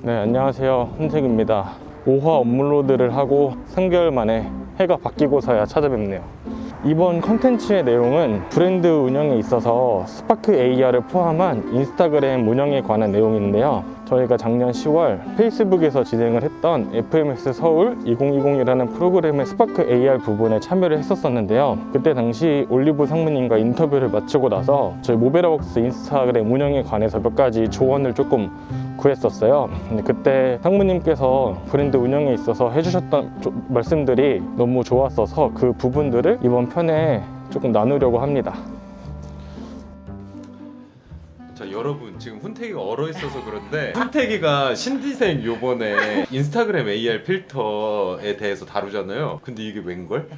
네, 안녕하세요. 훈택입니다. 5화 업로드를 하고 3개월 만에 해가 바뀌고서야 찾아뵙네요. 이번 컨텐츠의 내용은 브랜드 운영에 있어서 스파크 AR을 포함한 인스타그램 운영에 관한 내용인데요. 저희가 작년 10월 페이스북에서 진행을 했던 FMX 서울 2020이라는 프로그램의 스파크 AR 부분에 참여를 했었는데요. 그때 당시 올리브 상무님과 인터뷰를 마치고 나서 저희 모베라웍스 인스타그램 운영에 관해서 몇 가지 조언을 조금 구했었어요. 근데 그때 상무님께서 브랜드 운영에 있어서 해주셨던 말씀들이 너무 좋았어서 그 부분들을 이번 편에 조금 나누려고 합니다. 자, 여러분 지금 훈택이가 얼어 있어서 그런데 훈택이가 신디생 요번에 인스타그램 AR 필터에 대해서 다루잖아요. 근데 이게 웬걸?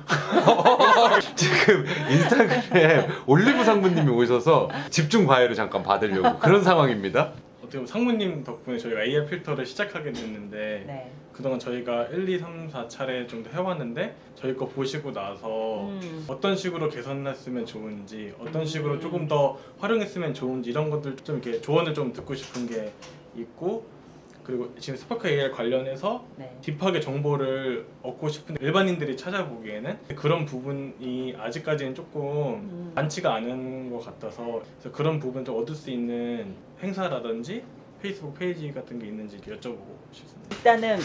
지금 인스타그램 올리브 상무님이 오셔서 집중 과외를 잠깐 받으려고 그런 상황입니다. 어떻게 보면 상무님 덕분에 저희가 AR 필터를 시작하게 됐는데 네. 그동안 저희가 1, 2, 3, 4차례 정도 해왔는데 저희 거 보시고 나서 어떤 식으로 개선했으면 좋은지 어떤 식으로 조금 더 활용했으면 좋은지 이런 것들 좀 이렇게 조언을 좀 듣고 싶은 게 있고, 그리고 지금 스파크 AR 관련해서 네. 딥하게 정보를 얻고 싶은 일반인들이 찾아보기에는 그런 부분이 아직까지는 조금 많지가 않은 것 같아서, 그래서 그런 부분 좀 얻을 수 있는 행사라든지 페이스북 페이지 같은 게 있는지 여쭤보고 싶습니다. 일단은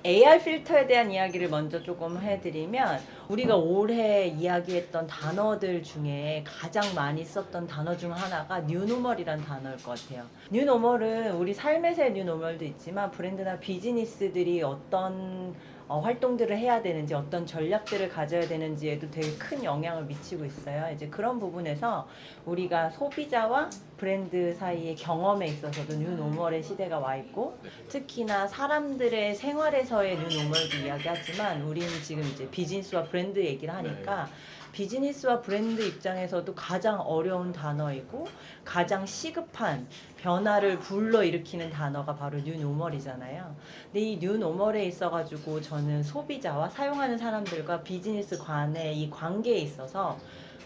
AR 필터에 대한 이야기를 먼저 조금 해드리면, 우리가 올해 이야기했던 단어들 중에 가장 많이 썼던 단어 중 하나가 뉴노멀이란 단어일 것 같아요. 뉴노멀은 우리 삶에서의 뉴노멀도 있지만 브랜드나 비즈니스들이 어떤 활동들을 해야 되는지, 어떤 전략들을 가져야 되는지에도 되게 큰 영향을 미치고 있어요. 이제 그런 부분에서 우리가 소비자와 브랜드 사이의 경험에 있어서도 뉴노멀의 시대가 와 있고, 특히나 사람들의 생활에서의 뉴노멀도 이야기하지만 우리는 지금 이제 비즈니스와 브랜드 얘기를 하니까 비즈니스와 브랜드 입장에서도 가장 어려운 단어이고 가장 시급한 변화를 불러일으키는 단어가 바로 뉴노멀이잖아요. 근데 이 뉴노멀에 있어가지고 저는 소비자와 사용하는 사람들과 비즈니스 간의 이 관계에 있어서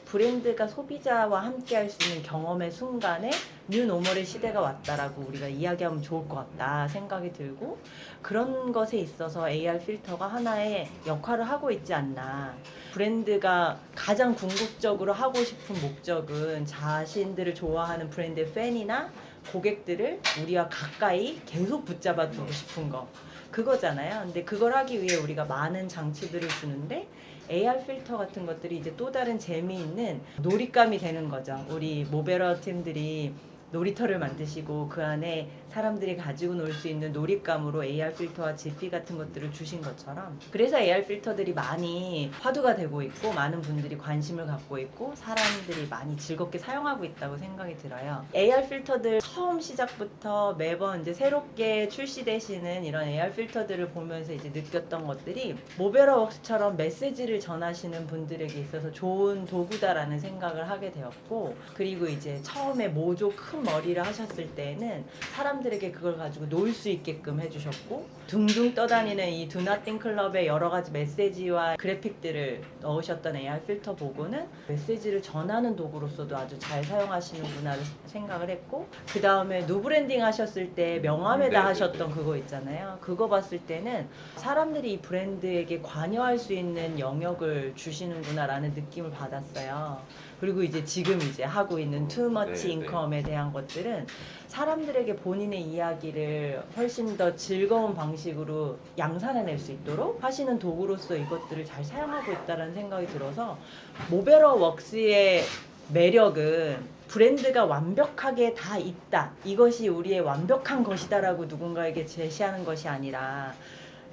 브랜드가 소비자와 함께 할 수 있는 경험의 순간에 뉴노멀의 시대가 왔다라고 우리가 이야기하면 좋을 것 같다 생각이 들고, 그런 것에 있어서 AR 필터가 하나의 역할을 하고 있지 않나. 브랜드가 가장 궁극적으로 하고 싶은 목적은 자신들을 좋아하는 브랜드의 팬이나 고객들을 우리와 가까이 계속 붙잡아 두고 싶은 거, 그거잖아요. 근데 그걸 하기 위해 우리가 많은 장치들을 주는데 AR 필터 같은 것들이 이제 또 다른 재미있는 놀잇감이 되는 거죠. 우리 모베러 팀들이 놀이터를 만드시고 그 안에 사람들이 가지고 놀 수 있는 놀잇감으로 AR 필터와 GP 같은 것들을 주신 것처럼, 그래서 AR 필터들이 많이 화두가 되고 있고 많은 분들이 관심을 갖고 있고 사람들이 많이 즐겁게 사용하고 있다고 생각이 들어요. AR 필터들 처음 시작부터 매번 이제 새롭게 출시되시는 이런 AR 필터들을 보면서 이제 느꼈던 것들이 모베러웍스처럼 메시지를 전하시는 분들에게 있어서 좋은 도구다라는 생각을 하게 되었고, 그리고 이제 처음에 모조 큰 머리를 하셨을 때는 사람들에게 그걸 가지고 놀 수 있게끔 해주셨고, 둥둥 떠다니는 이 두나띵 클럽의 여러 가지 메시지와 그래픽들을 넣으셨던 AR 필터 보고는 메시지를 전하는 도구로서도 아주 잘 사용하시는구나 생각을 했고, 그 다음에 누브랜딩 하셨을 때 명함에다 하셨던 그거 있잖아요. 그거 봤을 때는 사람들이 이 브랜드에게 관여할 수 있는 영역을 주시는구나 라는 느낌을 받았어요. 그리고 이제 지금 이제 하고 있는 투머치 인컴에 대한 것들은 사람들에게 본인의 이야기를 훨씬 더 즐거운 방식으로 양산해낼 수 있도록 하시는 도구로서 이것들을 잘 사용하고 있다는 생각이 들어서, 모베러웍스의 매력은 브랜드가 완벽하게 다 있다, 이것이 우리의 완벽한 것이다라고 누군가에게 제시하는 것이 아니라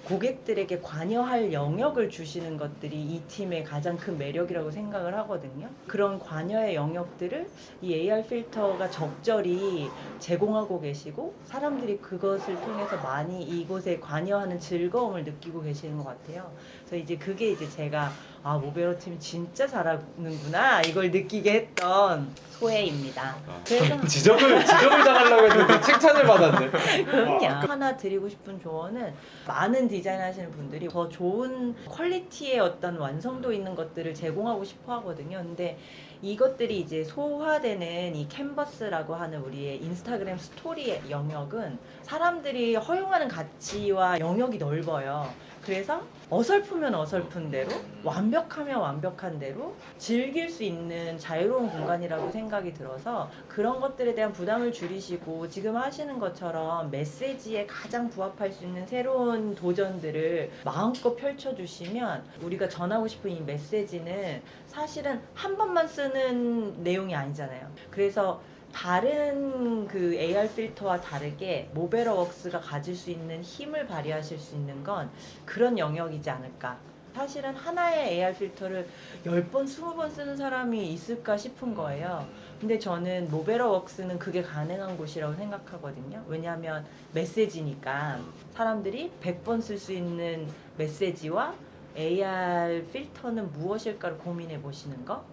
고객들에게 관여할 영역을 주시는 것들이 이 팀의 가장 큰 매력이라고 생각을 하거든요. 그런 관여의 영역들을 이 AR 필터가 적절히 제공하고 계시고 사람들이 그것을 통해서 많이 이곳에 관여하는 즐거움을 느끼고 계시는 것 같아요. 그래서 이제 그게 이제 제가 아 모베러 팀이 진짜 잘하는구나 이걸 느끼게 했던 소혜입니다. 그래서 지적을 당하려고 했는데 칭찬을 받았네. 그럼요. 하나 드리고 싶은 조언은 많은 디자인 하시는 분들이 더 좋은 퀄리티의 어떤 완성도 있는 것들을 제공하고 싶어 하거든요. 근데 이것들이 이제 소화되는 이 캔버스라고 하는 우리의 인스타그램 스토리의 영역은 사람들이 허용하는 가치와 영역이 넓어요. 그래서 어설프면 어설픈 대로, 완벽하면 완벽한 대로 즐길 수 있는 자유로운 공간이라고 생각이 들어서 그런 것들에 대한 부담을 줄이시고 지금 하시는 것처럼 메시지에 가장 부합할 수 있는 새로운 도전들을 마음껏 펼쳐주시면 우리가 전하고 싶은 이 메시지는 사실은 한 번만 쓰는 내용이 아니잖아요. 그래서 다른 그 AR 필터와 다르게 모베러웍스가 가질 수 있는 힘을 발휘하실 수 있는 건 그런 영역이지 않을까. 사실은 하나의 AR 필터를 10번, 20번 쓰는 사람이 있을까 싶은 거예요. 근데 저는 모베러웍스는 그게 가능한 곳이라고 생각하거든요. 왜냐하면 메시지니까 사람들이 100번 쓸 수 있는 메시지와 AR 필터는 무엇일까를 고민해 보시는 거?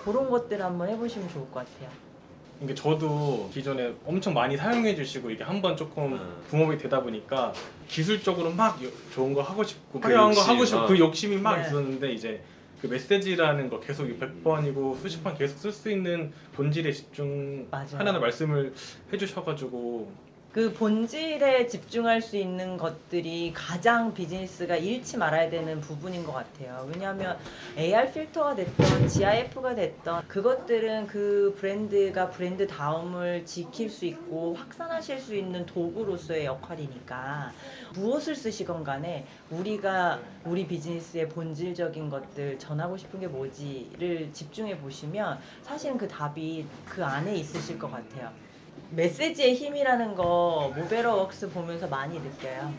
그런 것들 한번 해보시면 좋을 것 같아요. 이게 저도 기존에 엄청 많이 사용해 주시고 이게 한번 조금 붐업이 되다 보니까 기술적으로 막 좋은 거 하고 싶고 그 화려한 거 욕심, 하고 싶고 그 욕심이 막 네. 있었는데 이제 그 메시지라는 거 계속 100번이고 수십 번 계속 쓸 수 있는 본질에 집중하라는 말씀을 해주셔가지고 그 본질에 집중할 수 있는 것들이 가장 비즈니스가 잃지 말아야 되는 부분인 것 같아요. 왜냐하면 AR 필터가 됐던 GIF가 됐던 그것들은 그 브랜드가 브랜드다움을 지킬 수 있고 확산하실 수 있는 도구로서의 역할이니까 무엇을 쓰시건 간에 우리가 우리 비즈니스의 본질적인 것들 전하고 싶은 게 뭐지를 집중해 보시면 사실은 그 답이 그 안에 있으실 것 같아요. 메시지의 힘이라는 거 모베러웍스 보면서 많이 느껴요.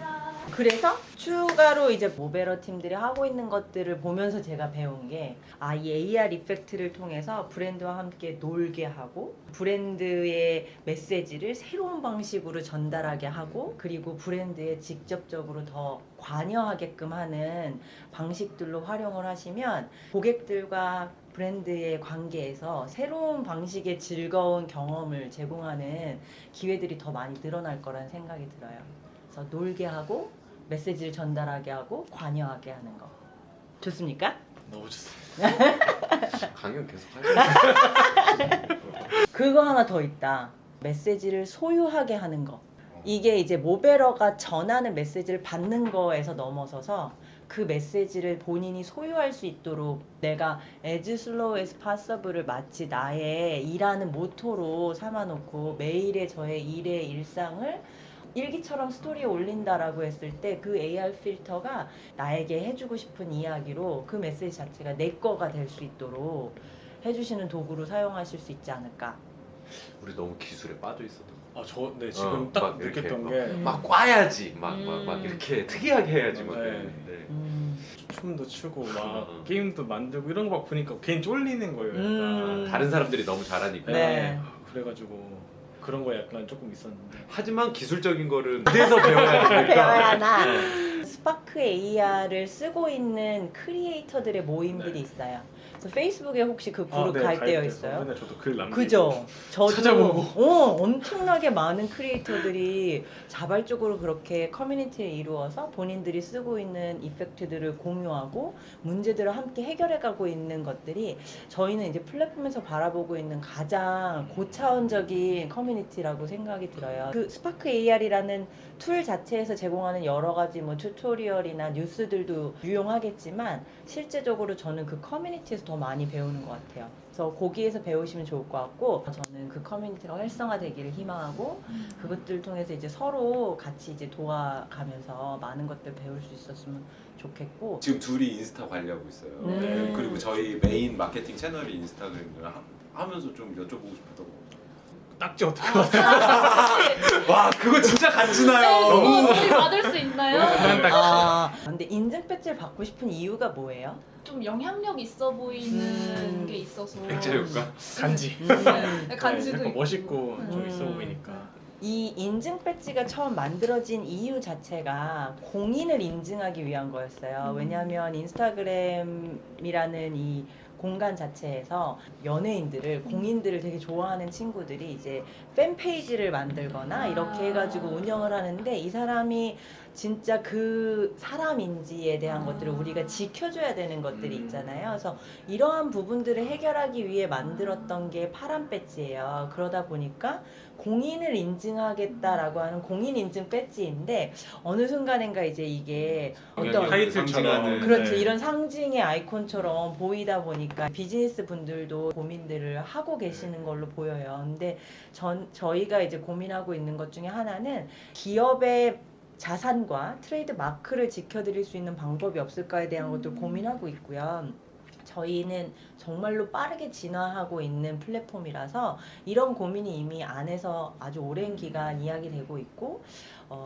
그래서 추가로 이제 모베러 팀들이 하고 있는 것들을 보면서 제가 배운 게 이 AR 이펙트를 통해서 브랜드와 함께 놀게 하고 브랜드의 메시지를 새로운 방식으로 전달하게 하고 그리고 브랜드에 직접적으로 더 관여하게끔 하는 방식들로 활용을 하시면 고객들과 브랜드의 관계에서 새로운 방식의 즐거운 경험을 제공하는 기회들이 더 많이 늘어날 거라는 생각이 들어요. 그래서 놀게 하고 메시지를 전달하게 하고 관여하게 하는 거. 좋습니까? 너무 좋습니다. 강연 계속 하죠. 그거 하나 더 있다. 메시지를 소유하게 하는 거. 이게 이제 모베러가 전하는 메시지를 받는 거에서 넘어서서 그 메시지를 본인이 소유할 수 있도록 내가 as slow as possible을 마치 나의 일하는 모토로 삼아놓고 매일의 저의 일의 일상을 일기처럼 스토리에 올린다라고 했을 때 그 AR 필터가 나에게 해주고 싶은 이야기로 그 메시지 자체가 내 거가 될 수 있도록 해주시는 도구로 사용하실 수 있지 않을까. 우리 너무 기술에 빠져 있었던 거. 네, 지금 딱 막 이렇게 느꼈던 막- 게 막 꽈야지, 막 이렇게 특이하게 해야지 막 네. 그랬는데. 춤도 추고 막 어. 게임도 만들고 이런 거 막 보니까 괜히 쫄리는 거예요. 약간. 다른 사람들이 너무 잘하니까. 네. 그래가지고 그런 거 약간 조금 있었는데. 하지만 기술적인 거를 어디서 배워야 되니까. 배워야 하나. 스파크 AR을 쓰고 있는 크리에이터들의 모임들이 네. 있어요. 그래서 페이스북에 혹시 그 그룹 가입되어 가입돼서 있어요? 맨날 저도 글 남기고. 그죠? 저도 찾아보고. 엄청나게 많은 크리에이터들이 자발적으로 그렇게 커뮤니티를 이루어서 본인들이 쓰고 있는 이펙트들을 공유하고 문제들을 함께 해결해가고 있는 것들이 저희는 이제 플랫폼에서 바라보고 있는 가장 고차원적인 커뮤니티라고 생각이 들어요. 그 스파크 AR이라는 툴 자체에서 제공하는 여러 가지 뭐 튜토리얼이나 뉴스들도 유용하겠지만 실제적으로 저는 그 커뮤니티에서 더 많이 배우는 것 같아요. 그래서 거기에서 배우시면 좋을 것 같고 저는 그 커뮤니티가 활성화되기를 희망하고 그것들을 통해서 이제 서로 같이 이제 도와가면서 많은 것들 배울 수 있었으면 좋겠고 지금 둘이 인스타 관리하고 있어요. 그리고 저희 메인 마케팅 채널이 인스타그램을 하면서 좀 여쭤보고 싶었던 딱지 어떻게 와 그거 진짜 간지나요. 너무 우리 받을 수 있나요? 근데 인증 배지를 받고 싶은 이유가 뭐예요? 좀 영향력 있어 보이는 게 있어서 액체 효과? 간지. 간지도 약간 있고. 멋있고 좀 있어 음. 보이니까. 이 인증 배지가 처음 만들어진 이유 자체가 공인을 인증하기 위한 거였어요. 왜냐하면 인스타그램이라는 이 공간 자체에서 연예인들을, 공인들을 되게 좋아하는 친구들이 이제 팬페이지를 만들거나 이렇게 해가지고 운영을 하는데, 이 사람이 진짜 그 사람인지에 대한 것들을 우리가 지켜줘야 되는 것들이 있잖아요. 그래서 이러한 부분들을 해결하기 위해 만들었던 게 파란 배지예요. 그러다 보니까 공인을 인증하겠다라고 하는 공인 인증 배지인데, 어느 순간인가 이제 이게 어떤 타이틀처럼. 그렇죠. 네. 이런 상징의 아이콘처럼 보이다 보니까 비즈니스 분들도 고민들을 하고 계시는 걸로 보여요. 근데 저희가 이제 고민하고 있는 것 중에 하나는 기업의 자산과 트레이드 마크를 지켜드릴 수 있는 방법이 없을까에 대한 것도 고민하고 있고요. 저희는 정말로 빠르게 진화하고 있는 플랫폼이라서 이런 고민이 이미 안에서 아주 오랜 기간 이야기되고 있고,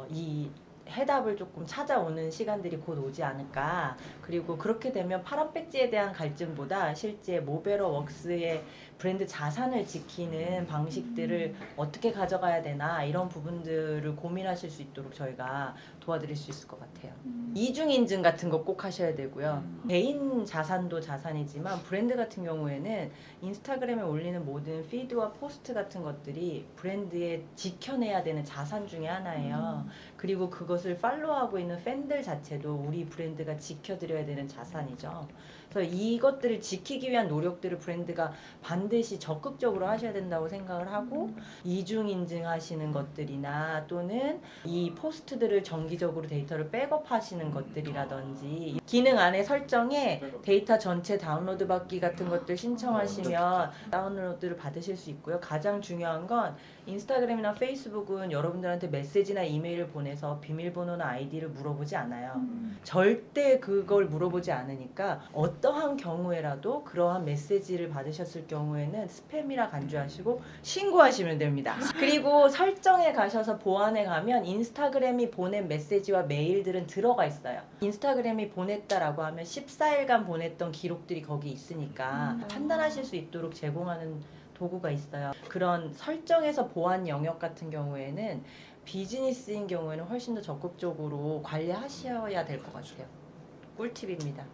이 해답을 조금 찾아오는 시간들이 곧 오지 않을까. 그리고 그렇게 되면 파란 배지에 대한 갈증보다 실제 모베러 웍스의 브랜드 자산을 지키는 방식들을 어떻게 가져가야 되나, 이런 부분들을 고민하실 수 있도록 저희가 도와드릴 수 있을 것 같아요. 이중 인증 같은 거 꼭 하셔야 되고요. 개인 자산도 자산이지만 브랜드 같은 경우에는 인스타그램에 올리는 모든 피드와 포스트 같은 것들이 브랜드의 지켜내야 되는 자산 중에 하나예요. 그리고 그것을 팔로우하고 있는 팬들 자체도 우리 브랜드가 지켜드려야 되는 자산이죠. 그래서 이것들을 지키기 위한 노력들을 브랜드가 반드시 적극적으로 하셔야 된다고 생각을 하고, 이중 인증하시는 것들이나 또는 이 포스트들을 정기적으로 데이터를 백업하시는 것들이라든지, 기능 안에 설정에 데이터 전체 다운로드 받기 같은 것들 신청하시면 다운로드를 받으실 수 있고요. 가장 중요한 건 인스타그램이나 페이스북은 여러분들한테 메시지나 이메일을 보내서 비밀번호나 아이디를 물어보지 않아요. 절대 그걸 물어보지 않으니까 어떠한 경우에라도 그러한 메시지를 받으셨을 경우에는 스팸이라 간주하시고 신고하시면 됩니다. 그리고 설정에 가셔서 보안에 가면 인스타그램이 보낸 메시지와 메일들은 들어가 있어요. 인스타그램이 보냈다라고 하면 14일간 보냈던 기록들이 거기 있으니까 판단하실 수 있도록 제공하는 도구가 있어요. 그런 설정에서 보안 영역 같은 경우에는 비즈니스인 경우에는 훨씬 더 적극적으로 관리하셔야 될 것 같아요. 꿀팁입니다.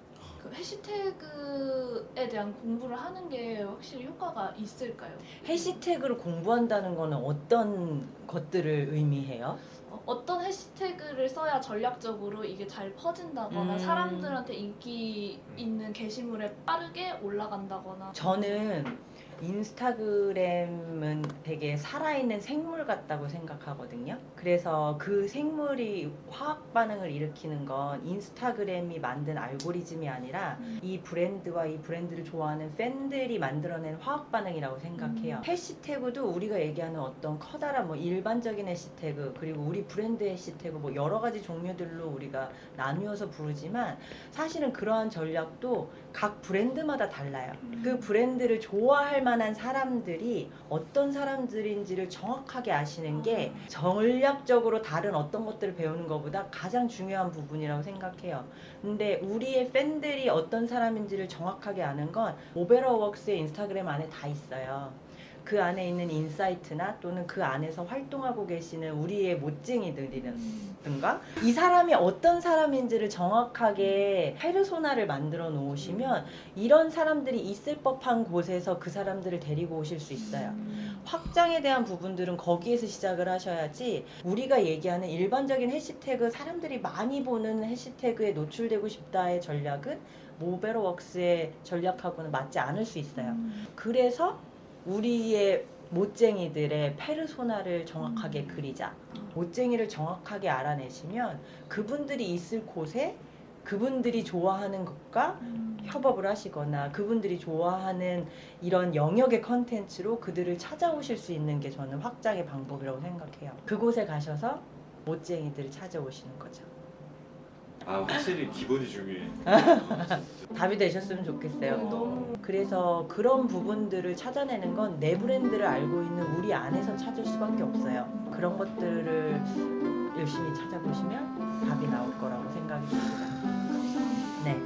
그 해시태그에 대한 공부를 하는 게 확실히 효과가 있을까요? 해시태그를 공부한다는 거는 어떤 것들을 의미해요? 어떤 해시태그를 써야 전략적으로 이게 잘 퍼진다거나 사람들한테 인기 있는 게시물에 빠르게 올라간다거나. 저는 인스타그램은 되게 살아있는 생물 같다고 생각하거든요. 그래서 그 생물이 화학 반응을 일으키는 건 인스타그램이 만든 알고리즘이 아니라 이 브랜드와 이 브랜드를 좋아하는 팬들이 만들어낸 화학 반응이라고 생각해요. 해시태그도 우리가 얘기하는 어떤 커다란 뭐 일반적인 해시태그, 그리고 우리 브랜드 해시태그 뭐 여러 가지 종류들로 우리가 나누어서 부르지만, 사실은 그러한 전략도 각 브랜드마다 달라요. 그 브랜드를 좋아할 만한 사람들이 어떤 사람들인지를 정확하게 아시는 게 전략적으로 다른 어떤 것들을 배우는 것보다 가장 중요한 부분이라고 생각해요. 근데 우리의 팬들이 어떤 사람인지를 정확하게 아는 건 모베러 웍스의 인스타그램 안에 다 있어요. 그 안에 있는 인사이트나 또는 그 안에서 활동하고 계시는 우리의 못쟁이들이든가, 이 사람이 어떤 사람인지를 정확하게 페르소나를 만들어 놓으시면 이런 사람들이 있을 법한 곳에서 그 사람들을 데리고 오실 수 있어요. 확장에 대한 부분들은 거기에서 시작을 하셔야지, 우리가 얘기하는 일반적인 해시태그, 사람들이 많이 보는 해시태그에 노출되고 싶다의 전략은 모베러 웍스의 전략하고는 맞지 않을 수 있어요. 그래서 우리의 못쟁이들의 페르소나를 정확하게 그리자. 못쟁이를 정확하게 알아내시면 그분들이 있을 곳에 그분들이 좋아하는 것과 협업을 하시거나 그분들이 좋아하는 이런 영역의 컨텐츠로 그들을 찾아오실 수 있는 게 저는 확장의 방법이라고 생각해요. 그곳에 가셔서 못쟁이들을 찾아오시는 거죠. 아, 확실히 기본이 중요해. 답이 되셨으면 좋겠어요. 너무 그래서 그런 부분들을 찾아내는 건 내 브랜드를 알고 있는 우리 안에서 찾을 수밖에 없어요. 그런 것들을 열심히 찾아보시면 답이 나올 거라고 생각이 듭니다. 네.